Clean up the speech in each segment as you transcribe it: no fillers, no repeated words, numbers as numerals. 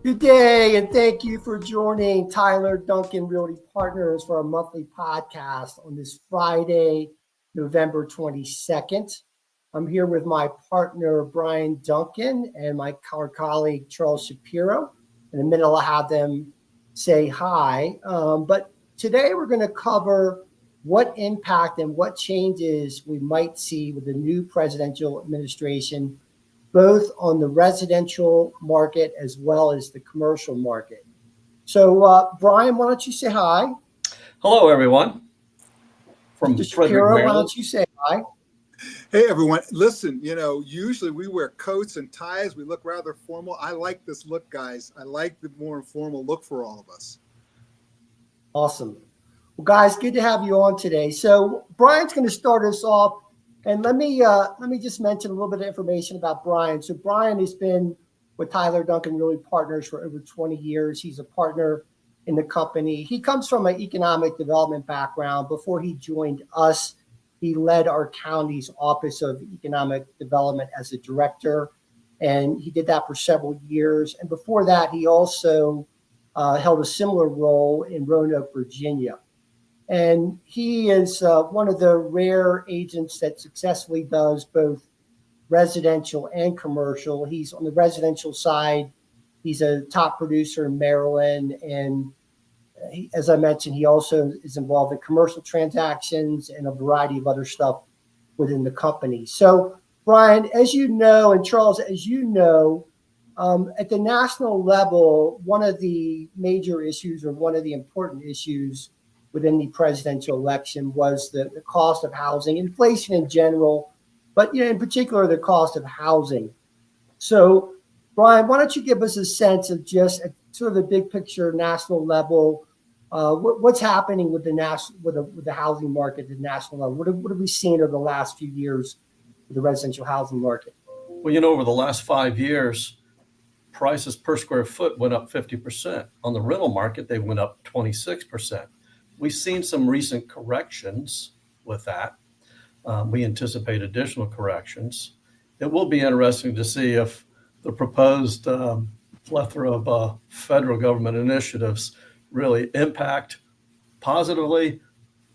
Good day, and thank you for joining Tyler Duncan Realty Partners for our monthly podcast on this Friday, November 22nd. I'm here with my partner, Brian Duncan, and our colleague, Charles Shapiro. In a minute, I'll have them say hi. But today, we're going to cover what impact and what changes we might see with the new presidential administration, both on the residential market as well as the commercial market. So, Brian, why don't you say hi? Hello, everyone. From Mr. Shapiro, why don't you say hi? Hey, everyone. Listen, usually we wear coats and ties. We look rather formal. I like this look, guys. I like the more informal look for all of us. Awesome. Well, guys, good to have you on today. So Brian's going to start us off. And let me just mention a little bit of information about Brian. So Brian has been with Tyler Duncan Realty Partners for over 20 years. He's a partner in the company. He comes from an economic development background. Before he joined us, he led our county's Office of Economic Development as a director, and he did that for several years. And before that, he also held a similar role in Roanoke, Virginia. And he is one of the rare agents that successfully does both residential and commercial. He's on the residential side. He's a top producer in Maryland. And as I mentioned, he also is involved in commercial transactions and a variety of other stuff within the company. So, Brian, as you know, and Charles, as you know, at the national level, one of the major issues or one of the important issues within the presidential election was the cost of housing, inflation in general, but in particular, the cost of housing. So, Brian, why don't you give us a sense of just sort of the big picture, national level, what's happening with the housing market at the national level? What have we seen over the last few years with the residential housing market? Well, over the last 5 years, prices per square foot went up 50%. On the rental market, they went up 26%. We've seen some recent corrections with that. We anticipate additional corrections. It will be interesting to see if the proposed plethora of federal government initiatives really impact positively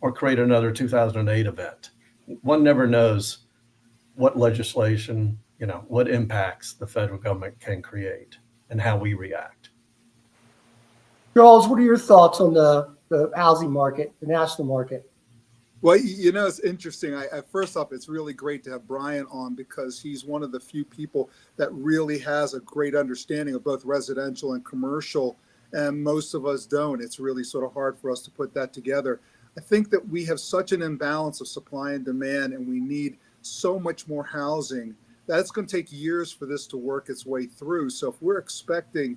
or create another 2008 event. One never knows what legislation, what impacts the federal government can create and how we react. Charles, what are your thoughts on the housing market, the national market? Well, it's interesting. First off, it's really great to have Brian on because he's one of the few people that really has a great understanding of both residential and commercial, and most of us don't. It's really sort of hard for us to put that together. I think that we have such an imbalance of supply and demand, and we need so much more housing that it's going to take years for this to work its way through. So if we're expecting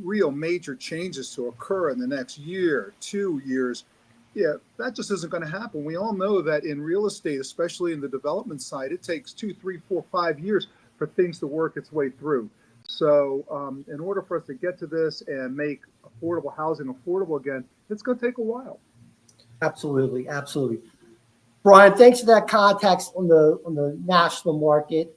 real major changes to occur in the next year, 2 years, that just isn't going to happen. We all know that in real estate, especially in the development side, it takes 2, 3, 4, 5 years for things to work its way through. So in order for us to get to this and make affordable housing affordable again, it's going to take a while. Absolutely. Brian, thanks for that context on the national market.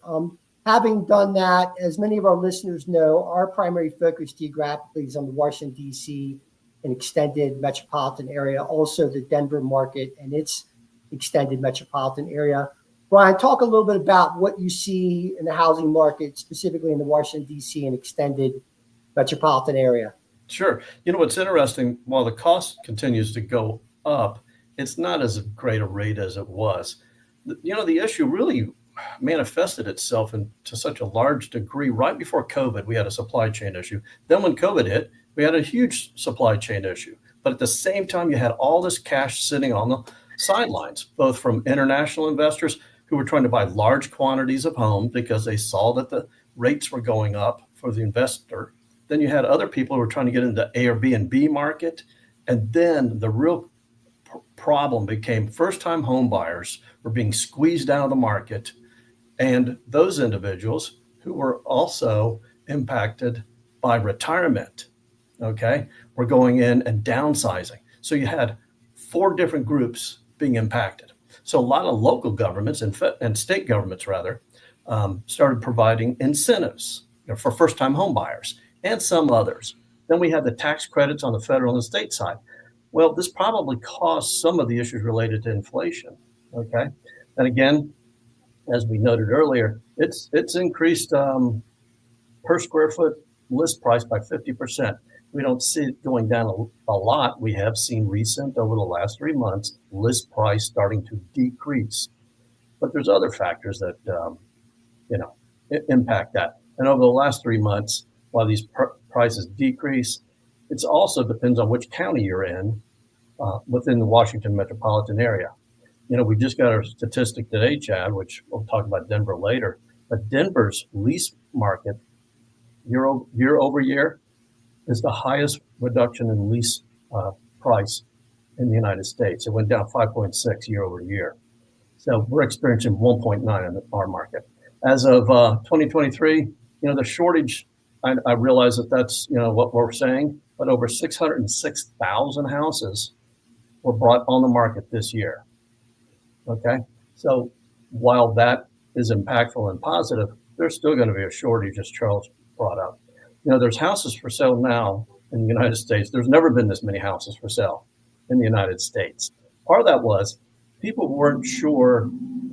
Having done that, as many of our listeners know, our primary focus geographically is on the Washington, D.C. and extended metropolitan area, also the Denver market and its extended metropolitan area. Brian, talk a little bit about what you see in the housing market, specifically in the Washington, D.C. and extended metropolitan area. Sure. What's interesting, while the cost continues to go up, it's not as great a rate as it was. The issue really manifested itself to such a large degree right before COVID. We had a supply chain issue. Then when COVID hit, we had a huge supply chain issue. But at the same time, you had all this cash sitting on the sidelines, both from international investors who were trying to buy large quantities of homes because they saw that the rates were going up for the investor. Then you had other people who were trying to get into the Airbnb market. And then the real problem became first-time home buyers were being squeezed out of the market. And those individuals who were also impacted by retirement, were going in and downsizing. So you had 4 different groups being impacted. So a lot of local governments and state governments, started providing incentives for first-time home buyers. and some others. Then we had the tax credits on the federal and the state side. Well, this probably caused some of the issues related to inflation. Okay. And again, as we noted earlier, it's increased per square foot list price by 50%. We don't see it going down a lot. We have seen recent, over the last 3 months, list price starting to decrease. But there's other factors that, impact that. And over the last 3 months, while these prices decrease, it also depends on which county you're in within the Washington metropolitan area. We just got our statistic today, Chad, which we'll talk about Denver later. But Denver's lease market year over year is the highest reduction in lease price in the United States. It went down 5.6 year over year. So we're experiencing 1.9 in our market. As of 2023, the shortage, I realize that's, what we're saying, but over 606,000 houses were brought on the market this year. Okay. So while that is impactful and positive, there's still going to be a shortage, as Charles brought up. There's houses for sale now in the United States. There's never been this many houses for sale in the United States. Part of that was people weren't sure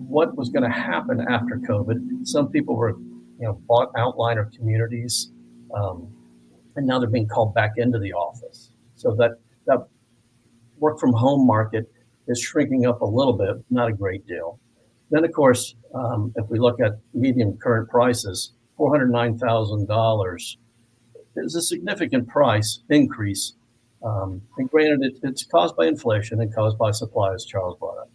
what was going to happen after COVID. Some people were, bought outliner communities, and now they're being called back into the office. So that work from home market is shrinking up a little bit, not a great deal. Then, of course, if we look at median current prices, $409,000 is a significant price increase. And granted, it's caused by inflation and caused by supply, as Charles brought up.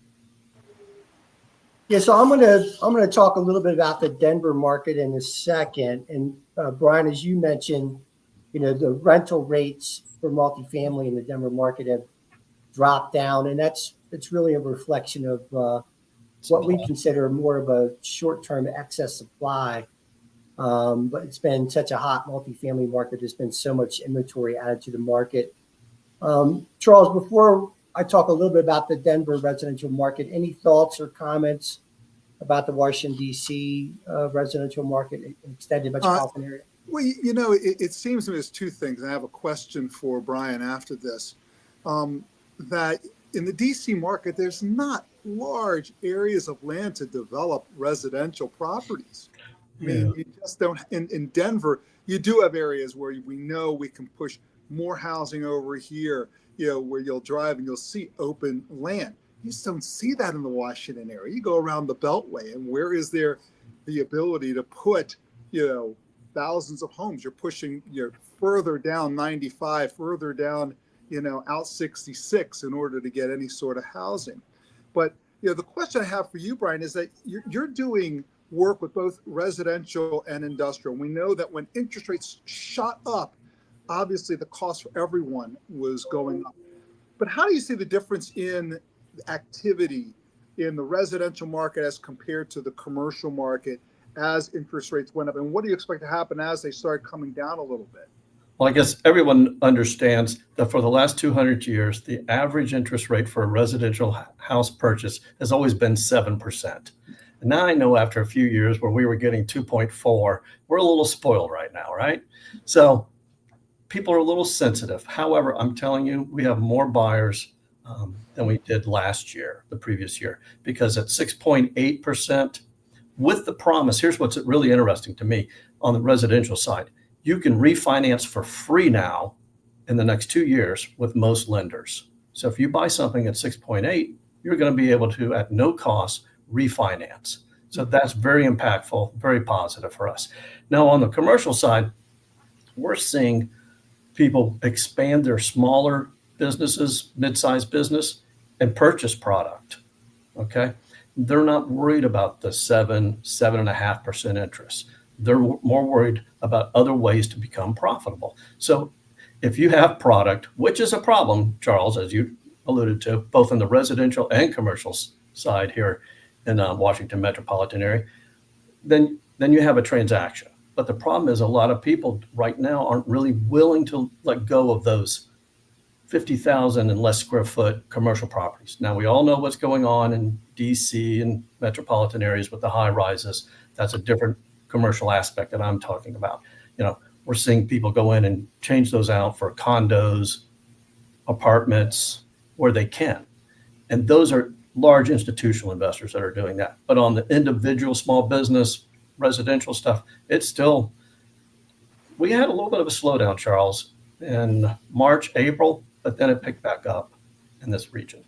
Yeah, so I'm gonna talk a little bit about the Denver market in a second. And Brian, as you mentioned, the rental rates for multifamily in the Denver market have dropped down, and it's really a reflection of what we consider more of a short-term excess supply. But it's been such a hot multifamily market. There's been so much inventory added to the market. Charles, before I talk a little bit about the Denver residential market, any thoughts or comments about the Washington D.C. Residential market, extended metropolitan area? Well, it seems to me there's two things. I have a question for Brian after this. That in the D.C. market, there's not large areas of land to develop residential properties. I mean, you just don't. In Denver, you do have areas where we know we can push more housing over here, where you'll drive and you'll see open land. You just don't see that in the Washington area. You go around the Beltway, and where is there the ability to put, thousands of homes? You're pushing, further down 95, further down, out 66 in order to get any sort of housing. But, the question I have for you, Brian, is that you're doing work with both residential and industrial. We know that when interest rates shot up, obviously the cost for everyone was going up. But how do you see the difference in activity in the residential market as compared to the commercial market as interest rates went up? And what do you expect to happen as they start coming down a little bit? Well, I guess everyone understands that for the last 200 years, the average interest rate for a residential house purchase has always been 7%. And now I know after a few years where we were getting 2.4, we're a little spoiled right now, right? So people are a little sensitive. However, I'm telling you, we have more buyers than we did last year, the previous year, because at 6.8% with the promise, here's what's really interesting to me on the residential side. You can refinance for free now in the next 2 years with most lenders. So if you buy something at 6.8, you're going to be able to, at no cost, refinance. So that's very impactful, very positive for us. Now, on the commercial side, we're seeing people expand their smaller businesses, mid-sized business, and purchase product. Okay. They're not worried about the 7.5% interest. They're more worried about other ways to become profitable. So if you have product, which is a problem, Charles, as you alluded to, both in the residential and commercial side here in Washington metropolitan area, then you have a transaction. But the problem is a lot of people right now aren't really willing to let go of those 50,000 and less square foot commercial properties. Now, we all know what's going on in DC and metropolitan areas with the high rises. That's a different commercial aspect that I'm talking about. we're seeing people go in and change those out for condos, apartments, where they can. And those are large institutional investors that are doing that. But on the individual small business, residential stuff, it's still, we had a little bit of a slowdown, Charles, in March, April, but then it picked back up in this region.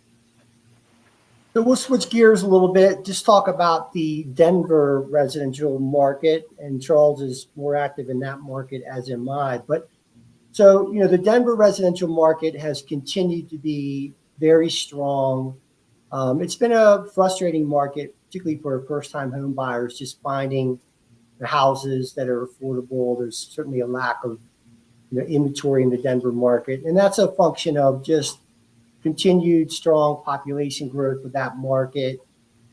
So we'll switch gears a little bit, just talk about the Denver residential market, and Charles is more active in that market, as am I. But so, the Denver residential market has continued to be very strong. It's been a frustrating market, particularly for first-time home buyers, just finding the houses that are affordable. There's certainly a lack of inventory in the Denver market, and that's a function of just continued strong population growth with that market.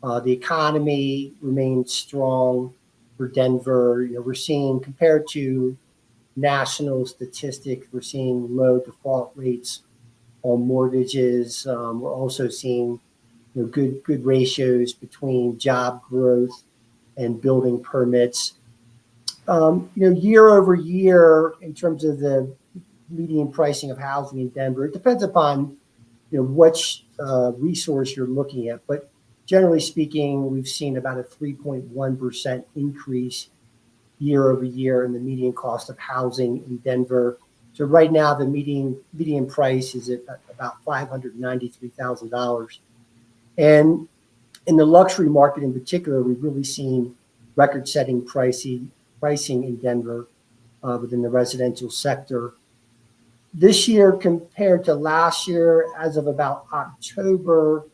The economy remains strong for Denver. We're seeing, compared to national statistics, we're seeing low default rates on mortgages. We're also seeing good ratios between job growth and building permits. Year over year, in terms of the median pricing of housing in Denver, it depends upon which resource you're looking at. But generally speaking, we've seen about a 3.1% increase year over year in the median cost of housing in Denver. So right now, the median price is at about $593,000. And in the luxury market in particular, we've really seen record-setting pricing in Denver within the residential sector. This year compared to last year, as of about October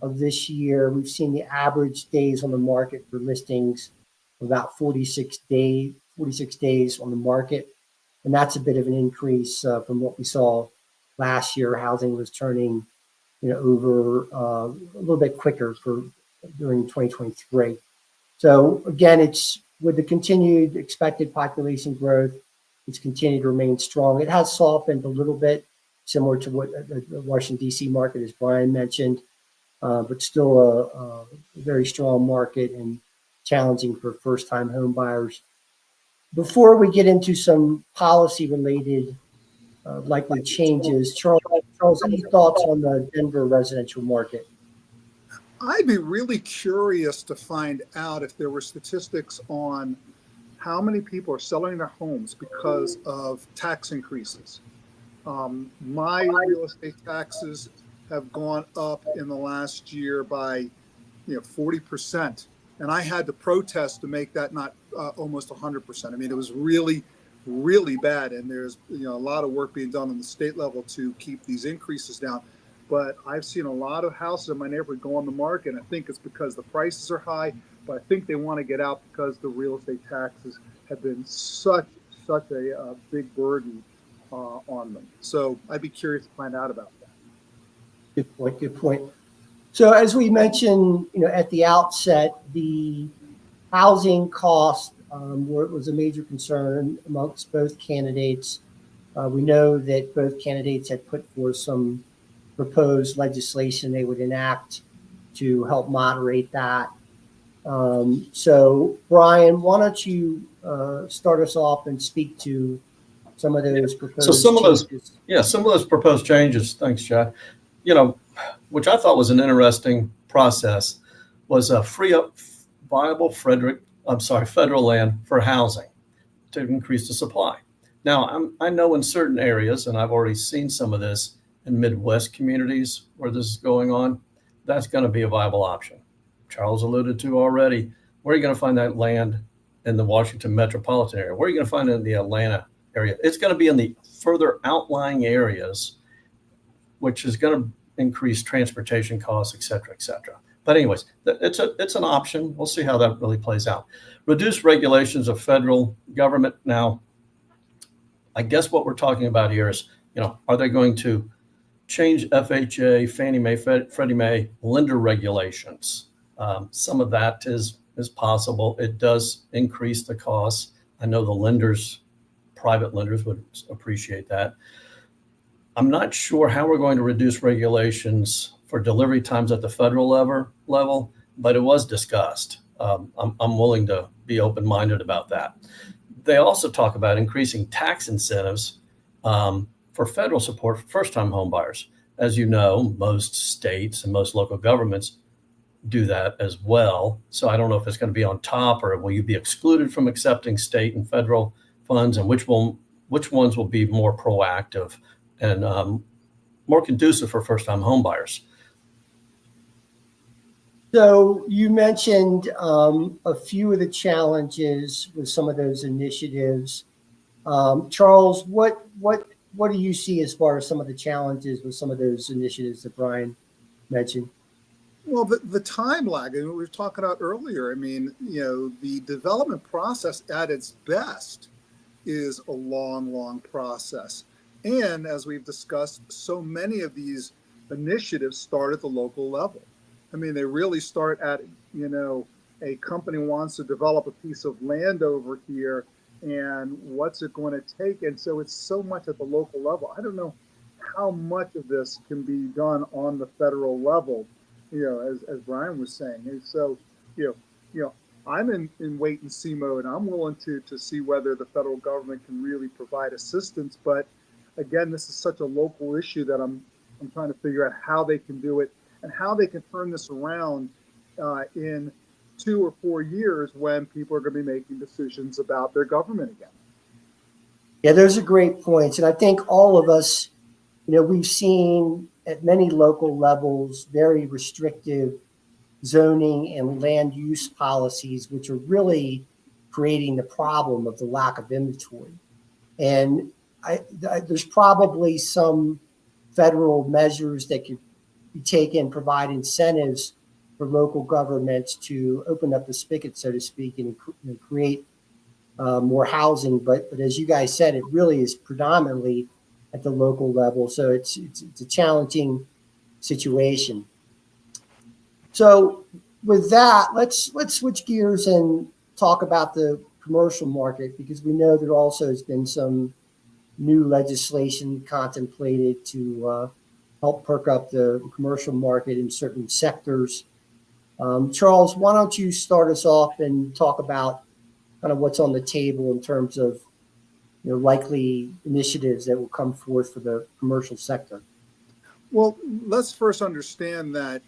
of this year, we've seen the average days on the market for listings about 46 days on the market. And that's a bit of an increase from what we saw last year. Housing was turning over a little bit quicker during 2023. So again, it's with the continued expected population growth, it's continued to remain strong. It has softened a little bit, similar to what the Washington D.C. market, as Brian mentioned, but still a very strong market and challenging for first-time home buyers. Before we get into some policy-related likely changes, Charles, any thoughts on the Denver residential market? I'd be really curious to find out if there were statistics on how many people are selling their homes because of tax increases. My real estate taxes have gone up in the last year by 40%, and I had to protest to make that not almost 100%. I mean, it was really, really bad, and there's a lot of work being done on the state level to keep these increases down. But I've seen a lot of houses in my neighborhood go on the market, and I think it's because the prices are high, but I think they want to get out because the real estate taxes have been such a big burden on them. So I'd be curious to find out about that. Good point. So as we mentioned, at the outset, the housing cost was a major concern amongst both candidates. We know that both candidates had put forth some proposed legislation they would enact to help moderate that. So, Brian, why don't you start us off and speak to some of those proposed changes? Some of those proposed changes, thanks, Chad, which I thought was an interesting process, was free up viable federal land for housing to increase the supply. Now, I know in certain areas, and I've already seen some of this in Midwest communities where this is going on, that's going to be a viable option. Charles alluded to already, where are you going to find that land in the Washington metropolitan area? Where are you going to find it in the Atlanta area? It's going to be in the further outlying areas, which is going to increase transportation costs, et cetera, et cetera. But anyways, it's an option. We'll see how that really plays out. Reduce regulations of federal government. Now, I guess what we're talking about here is, are they going to change FHA, Fannie Mae, Freddie Mae lender regulations? Some of that is possible. It does increase the costs. I know the private lenders would appreciate that. I'm not sure how we're going to reduce regulations for delivery times at the federal level, but it was discussed. I'm willing to be open-minded about that. they also talk about increasing tax incentives for federal support for first-time home buyers. As you know, most states and most local governments do that as well. So I don't know if it's going to be on top, or will you be excluded from accepting state and federal funds, and which ones will be more proactive and more conducive for first-time home buyers. So you mentioned a few of the challenges with some of those initiatives. Charles, what do you see as far as some of the challenges with some of those initiatives that Brian mentioned? Well, the time lag, we were talking about earlier. I mean, the development process at its best is a long, long process. And as we've discussed, so many of these initiatives start at the local level. I mean, they really start at, a company wants to develop a piece of land over here, and what's it going to take? And so it's so much at the local level. I don't know how much of this can be done on the federal level, as Brian was saying. And so, I'm in wait and see mode. I'm willing to see whether the federal government can really provide assistance. But again, this is such a local issue that I'm trying to figure out how they can do it and how they can turn this around in 2 or 4 years when people are going to be making decisions about their government again. Yeah, those are great points. And I think all of us, we've seen at many local levels very restrictive zoning and land use policies, which are really creating the problem of the lack of inventory. And there's probably some federal measures that could be taken, provide incentives for local governments to open up the spigot, so to speak, and create more housing. But as you guys said, it really is predominantly at the local level. So it's a challenging situation. So with that, let's switch gears and talk about the commercial market, because we know there also has been some new legislation contemplated to help perk up the commercial market in certain sectors. Charles, why don't you start us off and talk about kind of what's on the table in terms of likely initiatives that will come forth for the commercial sector? Well, let's first understand that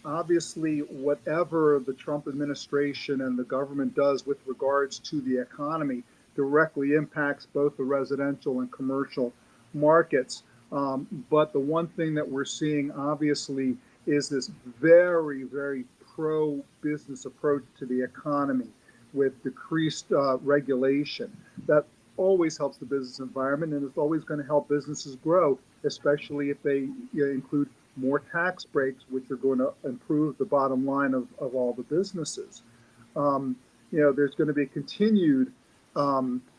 obviously whatever the Trump administration and the government does with regards to the economy directly impacts both the residential and commercial markets. But the one thing that we're seeing obviously is this very, very pro-business approach to the economy with decreased regulation. That always helps the business environment, and it's always going to help businesses grow, especially if they include more tax breaks, which are going to improve the bottom line of all the businesses. There's going to be continued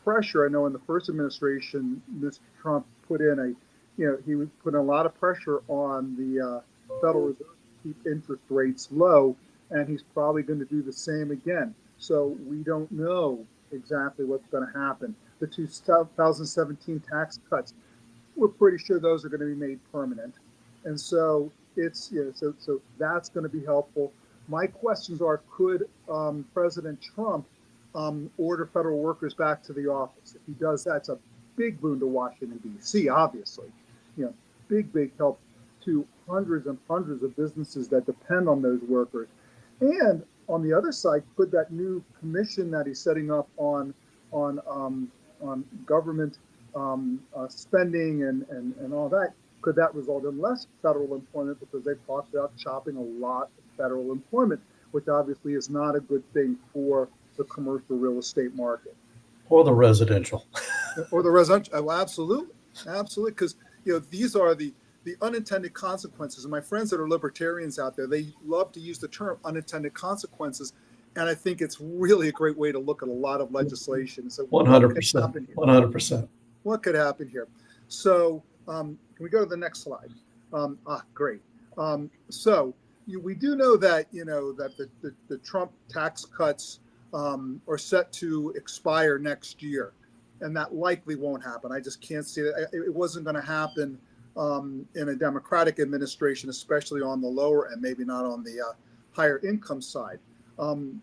pressure. I know in the first administration, Mr. Trump put in he was putting a lot of pressure on the Federal Reserve to keep interest rates low, and he's probably going to do the same again. So we don't know exactly what's going to happen. The 2017 tax cuts, we're pretty sure those are going to be made permanent. And so it's, so that's going to be helpful. My questions are, could President Trump order federal workers back to the office? If he does that, it's a big boon to Washington, D.C., obviously. Big help to hundreds and hundreds of businesses that depend on those workers. And on the other side, could that new commission that he's setting up on government spending and all that, could that result in less federal employment, because they've talked about chopping a lot of federal employment, which obviously is not a good thing for the commercial real estate market. Or the residential. Or the residential. Oh, absolutely. Because these are the unintended consequences. And my friends that are libertarians out there, they love to use the term unintended consequences. And I think it's really a great way to look at a lot of legislation. So 100%. 100%. What could happen here? So can we go to the next slide? Great. So we do know that that the Trump tax cuts are set to expire next year, and that likely won't happen. I just can't see it. It wasn't going to happen in a Democratic administration, especially on the lower end, maybe not on the higher income side.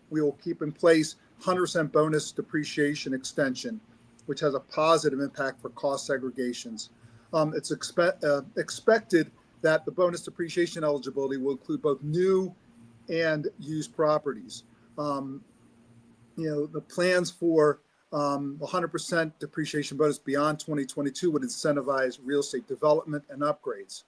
We will keep in place 100% bonus depreciation extension, which has a positive impact for cost segregations. It's expected that the bonus depreciation eligibility will include both new and used properties. The plans for 100% depreciation bonus beyond 2022 would incentivize real estate development and upgrades.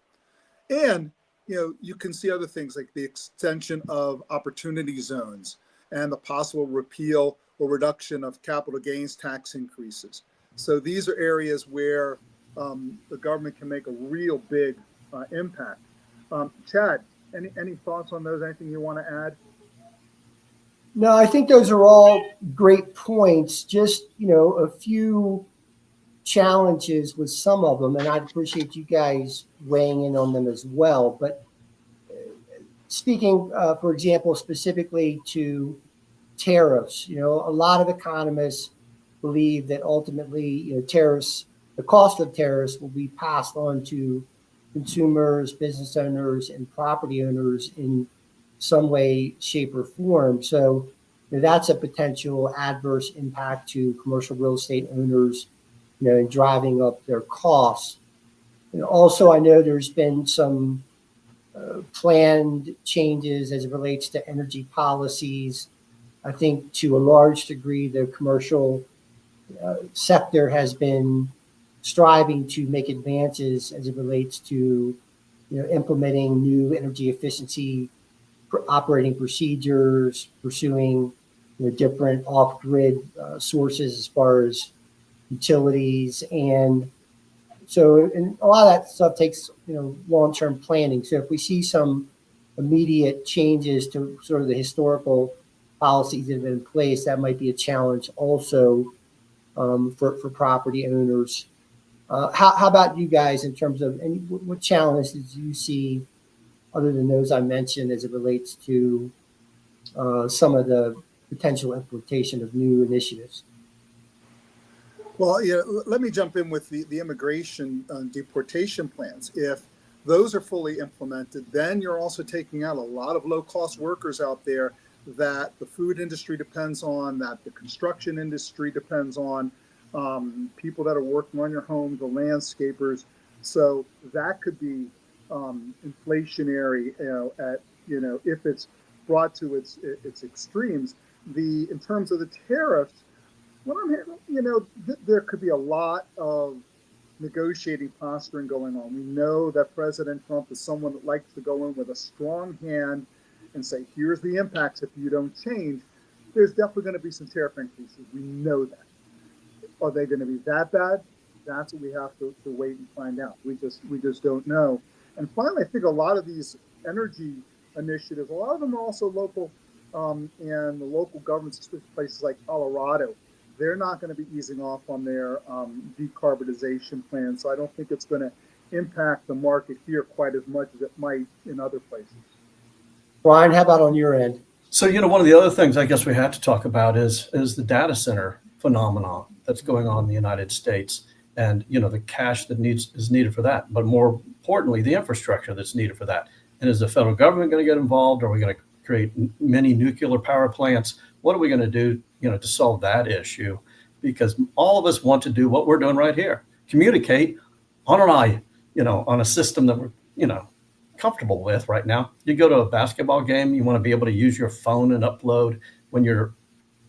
And you can see other things like the extension of opportunity zones and the possible repeal or reduction of capital gains tax increases. So these are areas where the government can make a real big impact. Chad, any thoughts on those? Anything you want to add? No, I think those are all great points. Just, a few challenges with some of them, and I'd appreciate you guys weighing in on them as well. But speaking, for example, specifically to tariffs, a lot of economists believe that ultimately, tariffs, the cost of tariffs will be passed on to consumers, business owners, and property owners in some way, shape, or form. So that's a potential adverse impact to commercial real estate owners, in driving up their costs. And also, I know there's been some planned changes as it relates to energy policies. I think to a large degree, the commercial sector has been striving to make advances as it relates to, implementing new energy efficiency operating procedures, pursuing different off-grid sources as far as utilities, and a lot of that stuff takes long-term planning. So if we see some immediate changes to sort of the historical policies that have been in place, that might be a challenge also for property owners. How about you guys in terms of what challenges do you see other than those I mentioned as it relates to some of the potential implementation of new initiatives? Well, let me jump in with the immigration deportation plans. If those are fully implemented, then you're also taking out a lot of low-cost workers out there that the food industry depends on, that the construction industry depends on, people that are working on your home, the landscapers. So that could be inflationary, if it's brought to its extremes. In terms of the tariffs, there could be a lot of negotiating posturing going on. We know that President Trump is someone that likes to go in with a strong hand and say, here's the impacts if you don't change. There's definitely going to be some tariff increases. We know that. Are they going to be that bad? That's what we have to wait and find out. We just don't know. And finally, I think a lot of these energy initiatives, a lot of them are also local, and the local governments, especially places like Colorado, they're not going to be easing off on their decarbonization plan. So I don't think it's going to impact the market here quite as much as it might in other places. Brian, how about on your end? So, one of the other things I guess we have to talk about is the data center phenomenon that's going on in the United States, and the cash that is needed for that, but more importantly, the infrastructure that's needed for that. And is the federal government going to get involved? Are we going to create many nuclear power plants? What are we going to do, to solve that issue? Because all of us want to do what we're doing right here: communicate on on a system that we're, comfortable with right now. You go to a basketball game, you want to be able to use your phone and upload when you're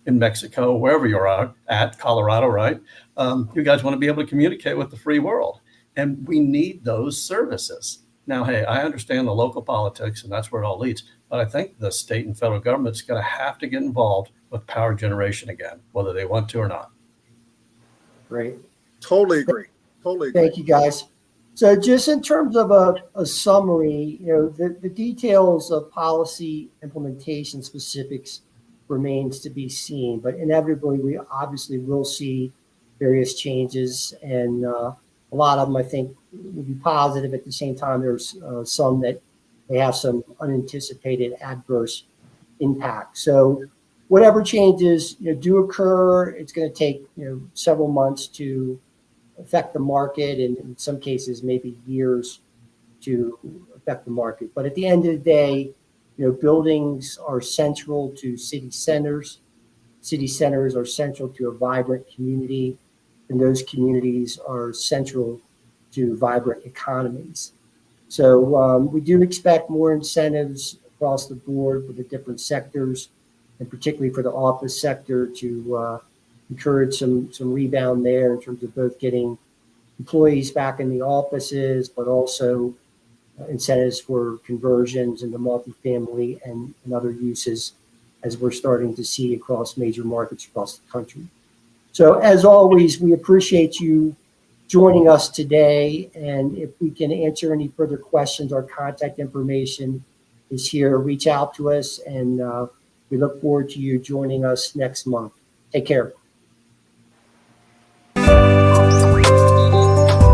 in Mexico, wherever you're at, Colorado, right? You guys want to be able to communicate with the free world, and we need those services. Now, hey, I understand the local politics, and that's where it all leads, but I think the state and federal government's going to have to get involved with power generation again, whether they want to or not. Great. Totally agree. Thank you, guys. So just in terms of a summary, the details of policy implementation specifics remains to be seen, but inevitably we obviously will see various changes, and a lot of them I think will be positive. At the same time, there's some that may have some unanticipated adverse impact. So whatever changes do occur, it's going to take several months to affect the market, and in some cases maybe years to affect the market. But at the end of the day, buildings are central to city centers. city centers are central to a vibrant community, and those communities are central to vibrant economies. So we do expect more incentives across the board for the different sectors, and particularly for the office sector, to encourage some rebound there in terms of both getting employees back in the offices, but also incentives for conversions into multifamily and other uses, as we're starting to see across major markets across the country. So as always, we appreciate you joining us today. And if we can answer any further questions, our contact information is here. Reach out to us, and we look forward to you joining us next month. Take care.